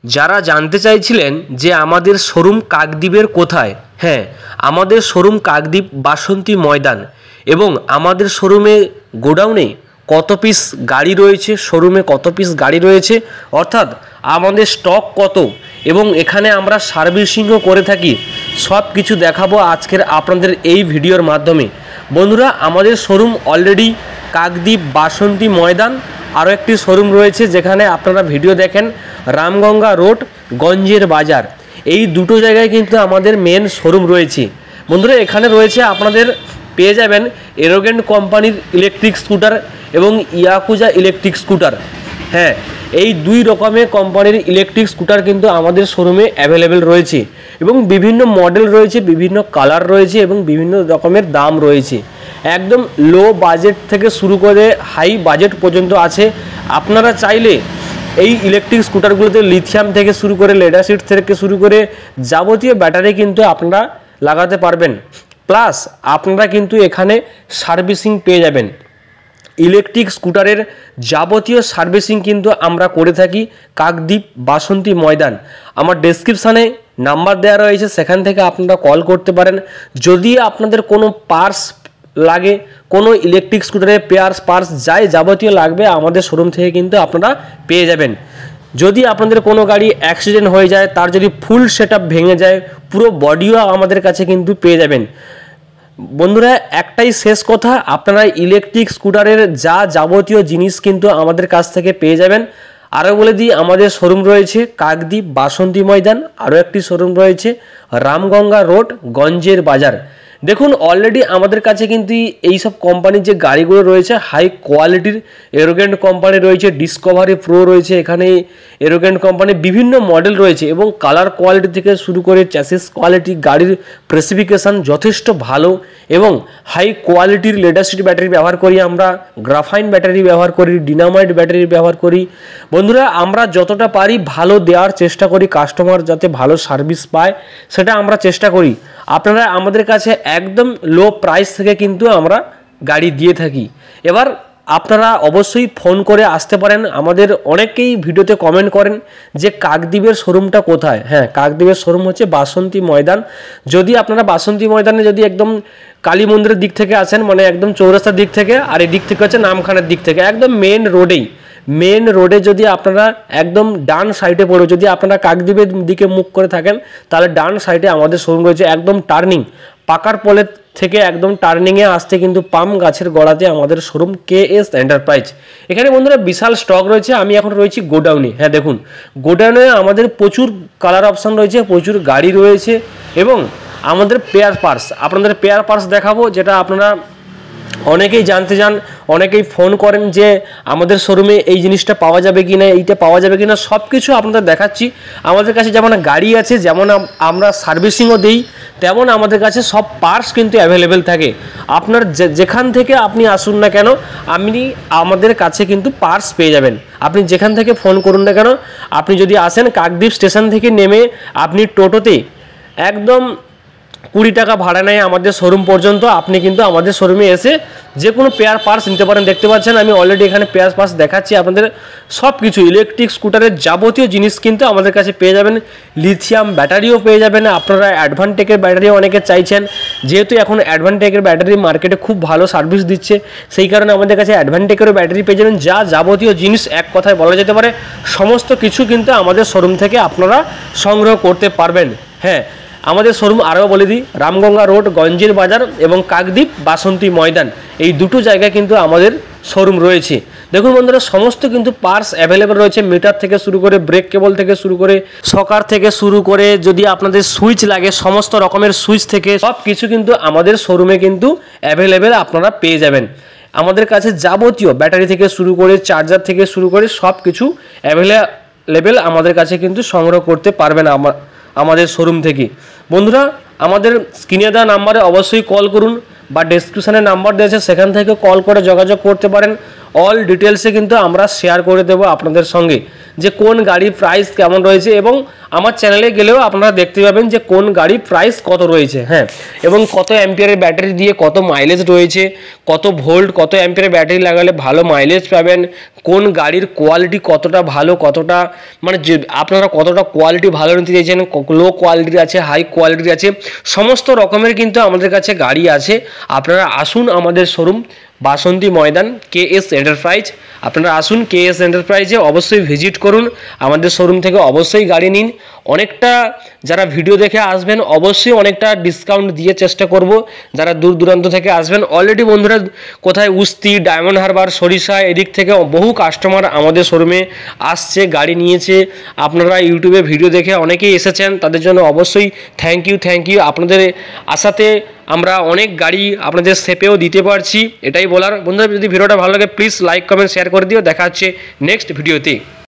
যারা জানতে চাইছিলেন যে আমাদের শোরুম কাকদ্বীপের কোথায়, হ্যাঁ, আমাদের শোরুম কাকদ্বীপ বাসন্তী ময়দান। এবং আমাদের শোরুমে গোডাউনে কত পিস গাড়ি রয়েছে, শোরুমে কত পিস গাড়ি রয়েছে, অর্থাৎ আমাদের স্টক কত, এবং এখানে আমরা সার্ভিসিংও করে থাকি, সব কিছু দেখাবো আজকের আপনাদের এই ভিডিওর মাধ্যমে। বন্ধুরা, আমাদের শোরুম অলরেডি কাকদ্বীপ বাসন্তী ময়দান, আরও একটি শোরুম রয়েছে যেখানে আপনারা ভিডিও দেখেন রামগঙ্গা রোড, গঞ্জের বাজার। এই দুটো জায়গায় কিন্তু আমাদের মেন শোরুম রয়েছে। বন্ধুরা, এখানে রয়েছে আপনাদের পেয়ে যাবেন এরোগেন্ট কোম্পানির ইলেকট্রিক স্কুটার এবং ইয়াকুজা ইলেকট্রিক স্কুটার। হ্যাঁ, এই দুই রকমের কোম্পানির ইলেকট্রিক স্কুটার কিন্তু আমাদের শোরুমে অ্যাভেলেবেল রয়েছে, এবং বিভিন্ন মডেল রয়েছে, বিভিন্ন কালার রয়েছে, এবং বিভিন্ন রকমের দাম রয়েছে। একদম লো বাজেট থেকে শুরু করে হাই বাজেট পর্যন্ত আছে। আপনারা চাইলে এই ইলেকট্রিক স্কুটারগুলোতে লিথিয়াম থেকে শুরু করে লেডাসিড থেকে শুরু করে যাবতীয় ব্যাটারি কিন্তু আপনারা লাগাতে পারবেন। প্লাস আপনারা কিন্তু এখানে সার্ভিসিং পেয়ে যাবেন। ইলেকট্রিক স্কুটারের যাবতীয় সার্ভিসিং কিন্তু আমরা করে থাকি কাকদ্বীপ বাসন্তী ময়দান। আমার ডেসক্রিপশানে নাম্বার দেওয়া রয়েছে, সেখান থেকে আপনারা কল করতে পারেন। যদি আপনাদের কোনো পার্টস লাগে, কোনো ইলেকট্রিক স্কুটারের পার্টস যাই যাবতীয় লাগবে, আমাদের শোরুম থেকে কিন্তু আপনারা পেয়ে যাবেন। যদি আপনাদের কোনো গাড়ি অ্যাক্সিডেন্ট হয়ে যায়, তার যদি ফুল সেটআপ ভেঙে যায়, পুরো বডিও আমাদের কাছে কিন্তু পেয়ে যাবেন। বন্ধুরা, একটাই শেষ কথা, আপনারা ইলেকট্রিক স্কুটারের যাবতীয় জিনিস কিন্তু আমাদের কাছ থেকে পেয়ে যাবেন। আরও বলে দিই, আমাদের শোরুম রয়েছে কাকদ্বীপ বাসন্তী ময়দান, আরও একটি শোরুম রয়েছে রামগঙ্গা রোড, গঞ্জের বাজার। দেখুন, অলরেডি আমাদের কাছে কিন্তু এই সব কোম্পানির যে গাড়িগুলো রয়েছে হাই কোয়ালিটির এরোগেন্ট কোম্পানি রয়েছে, ডিসকভারি প্রো রয়েছে, এখানে এরোগেন্ট কোম্পানির বিভিন্ন মডেল রয়েছে, এবং কালার কোয়ালিটি থেকে শুরু করে চ্যাসিস কোয়ালিটি, গাড়ির স্পেসিফিকেশান যথেষ্ট ভালো, এবং হাই কোয়ালিটির লেডাসিড ব্যাটারি ব্যবহার করি আমরা, গ্রাফাইন ব্যাটারি ব্যবহার করি, ডিনামাইট ব্যাটারি ব্যবহার করি। বন্ধুরা, আমরা যতটা পারি ভালো দেওয়ার চেষ্টা করি, কাস্টমার যাতে ভালো সার্ভিস পায় সেটা আমরা চেষ্টা করি। আপনারা আমাদের কাছে একদম লো প্রাইস থেকে কিন্তু আমরা গাড়ি দিয়ে থাকি। এবার আপনারা অবশ্যই ফোন করে আসতে পারেন। আমাদের অনেকেই ভিডিওতে কমেন্ট করেন যে কাকদ্বীপের শোরুমটা কোথায়। হ্যাঁ, কাকদ্বীপের শোরুম হচ্ছে বাসন্তী ময়দান। যদি আপনারা বাসন্তী ময়দানে যদি একদম কালী মন্দিরের দিক থেকে আসেন, মানে একদম চৌরাস্তার দিক থেকে, আর এই দিক থেকে হচ্ছে নামখানার দিক থেকে, একদম মেন রোডে যদি আপনারা একদম ডান সাইডে পড়ে, যদি আপনারা কাকদ্বীপের দিকে মুখ করে থাকেন, তাহলে ডান সাইডে আমাদের শোরুম রয়েছে। একদম টার্নিং, পাকার পোলের থেকে একদম টার্নিংয়ে আসতে কিন্তু পাম গাছের গোড়াতে আমাদের শোরুম KS এন্টারপ্রাইজ। এখানে বন্ধুরা বিশাল স্টক রয়েছে। আমি এখন রয়েছি গোডাউনে। হ্যাঁ, দেখুন, গোডাউনে আমাদের প্রচুর কালার অপশান রয়েছে, প্রচুর গাড়ি রয়েছে, এবং আমাদের পেয়ার পার্টস, আপনাদের পেয়ার পার্টস দেখাবো, যেটা আপনারা অনেকেই জানতে চান, অনেকেই ফোন করেন যে আমাদের শোরুমে এই জিনিসটা পাওয়া যাবে কি না, এইটা পাওয়া যাবে কি না, সব কিছু আপনাদের দেখাচ্ছি। আমাদের কাছে যেমন গাড়ি আছে, যেমন আমরা সার্ভিসিংও দিই, তেমন আমাদের কাছে সব পার্টস কিন্তু অ্যাভেলেবেল থাকে। আপনার যেখান থেকে আপনি আসুন না কেন, আমাদের কাছে কিন্তু পার্টস পেয়ে যাবেন। আপনি যেখান থেকে ফোন করুন না কেন, আপনি যদি আসেন কাকদ্বীপ স্টেশন থেকে নেমে আপনি টোটোতে একদম 20 টাকা ভাড়া নেয় আমাদের শোরুম পর্যন্ত, আপনি কিন্তু আমাদের শোরুমে এসে যে কোনো পেয়ার পার্টস নিতে পারেন। দেখতে পাচ্ছেন আমি অলরেডি এখানে পেয়ার পার্টস দেখাচ্ছি আপনাদের। সব কিছু ইলেকট্রিক স্কুটারের যাবতীয় জিনিস কিন্তু আমাদের কাছে পেয়ে যাবেন। লিথিয়াম ব্যাটারিও পেয়ে যাবেন। আপনারা অ্যাডভান্টেকের ব্যাটারিও অনেকে চাইছেন, যেহেতু এখন অ্যাডভান্টেকের ব্যাটারি মার্কেটে খুব ভালো সার্ভিস দিচ্ছে, সেই কারণে আমাদের কাছে অ্যাডভান্টেকেরও ব্যাটারি পেয়ে যাবেন। যাবতীয় জিনিস এক কথায় বলা যেতে পারে সমস্ত কিছু কিন্তু আমাদের শোরুম থেকে আপনারা সংগ্রহ করতে পারবেন। হ্যাঁ, আমাদের শোরুম আরও বলে দিই, রামগঙ্গা রোড, গঞ্জের বাজার, এবং কাকদ্বীপ বাসন্তী ময়দান, এই দুটো জায়গায় কিন্তু আমাদের শোরুম রয়েছে। দেখুন বন্ধুরা, সমস্ত কিন্তু পার্টস অ্যাভেলেবেল রয়েছে, মিটার থেকে শুরু করে, ব্রেক কেবল থেকে শুরু করে, সকার থেকে শুরু করে, যদি আপনাদের সুইচ লাগে সমস্ত রকমের সুইচ থেকে সব কিছু কিন্তু আমাদের শোরুমে কিন্তু অ্যাভেলেবেল আপনারা পেয়ে যাবেন। আমাদের কাছে যাবতীয় ব্যাটারি থেকে শুরু করে, চার্জার থেকে শুরু করে সব কিছু অ্যাভেলেবেল আমাদের কাছে কিন্তু সংগ্রহ করতে পারবেন আমাদের শোরুম থেকে। বন্ধুরা, আমাদের স্ক্রিনে দেওয়া নাম্বারে অবশ্যই কল করুন, বা ডেসক্রিপশানে নাম্বার দিয়েছে সেখান থেকে কল করে যোগাযোগ করতে পারেন। অল ডিটেলসে কিন্তু আমরা শেয়ার করে দেবো আপনাদের সঙ্গে, যে কোন গাড়ির প্রাইস কেমন রয়েছে, এবং আমার চ্যানেলে গেলেও আপনারা দেখতে পাবেন যে কোন গাড়ির প্রাইস কত রয়েছে, হ্যাঁ, এবং কত অ্যাম্পিয়ারের ব্যাটারি দিয়ে কত মাইলেজ রয়েছে, কত ভোল্ট কত অ্যাম্পিয়ারের ব্যাটারি লাগালে ভালো মাইলেজ পাবেন, কোন গাড়ির কোয়ালিটি কতটা ভালো, কতটা মানে যে আপনারা কতটা কোয়ালিটি ভালো নিতে চাইছেন, লো কোয়ালিটির আছে, হাই কোয়ালিটির আছে, সমস্ত রকমের কিন্তু আমাদের কাছে গাড়ি আছে। আপনারা আসুন আমাদের শোরুম বাসন্তী ময়দান KS এন্টারপ্রাইজ, আপনারা আসুন KS এন্টারপ্রাইজে অবশ্যই ভিজিট করুন, আমাদের শোরুম থেকে অবশ্যই গাড়ি নিন। অনেকটা যারা ভিডিও দেখে আসবেন অবশ্যই অনেকটা ডিসকাউন্ট দিয়ে চেষ্টা করব, যারা দূর দূরান্ত থেকে আসবেন। অলরেডি বন্ধুরা কোথায় উস্তি, ডায়মন্ড হারবার, সরিষা এদিক থেকে বহু কাস্টমার আমাদের শোরুমে আসছে, গাড়ি নিয়েছে। আপনারা ইউটিউবে ভিডিও দেখে অনেকেই এসেছেন, তাদের জন্য অবশ্যই থ্যাংক ইউ। আপনাদের আশাতে আমরা অনেক গাড়ি আপনাদের শেপেও দিতে পারছি, এটাই বলার। বন্ধুরা যদি ভিডিওটা ভালো লাগে প্লিজ লাইক কমেন্ট শেয়ার করে দিও। দেখা হচ্ছে নেক্সট ভিডিওতে।